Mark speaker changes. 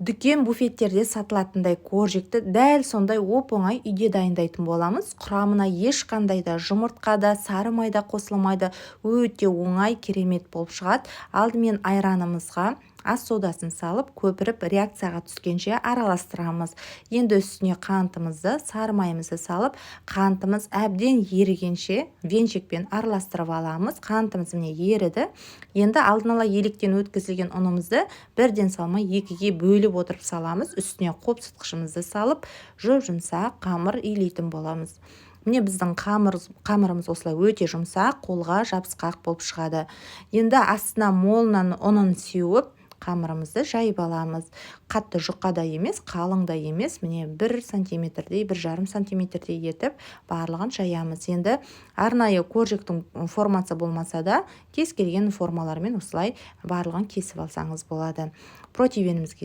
Speaker 1: Дүкен буфеттерде сатылатындай коржикті дәл сондай оп-оңай үйде дайындайтын боламыз. Құрамына ешқандай да жұмыртқа да, сары майда қосылмайды. Өте оңай, керемет болып шығады. Алдымен айранымызға ас содасын салып, көпіріп реакцияға түскенше араластырамыз. Енді үстіне қантымызды, сары майымызды салып, қантымыз әбден ерігенше венчикпен араластырып аламыз. Қантымыз міне еріді. Енді алдын ала електен өткізілген ұнымызды бірден салмай екіге бөліп отырып саламыз. Үстіне қопсытқышымызды салып, жұмсақ қамыр илейтін боламыз. Міне біздің қамырымыз осылай өте жұмсақ, қолға жабысқақ болып шығады. Енді астына молынан ұнын сеуіп, қамырымызды жайып аламыз. Қатты жұқа да емес, қалың да емес, міне 1 сантиметрдей, 1,5 сантиметрдей етіп барлығын жаямыз. Енді арнайы коржиктің формасы болмаса да, кез келген формалармен осылай барлығын кесіп алсаңыз болады. Противенімізге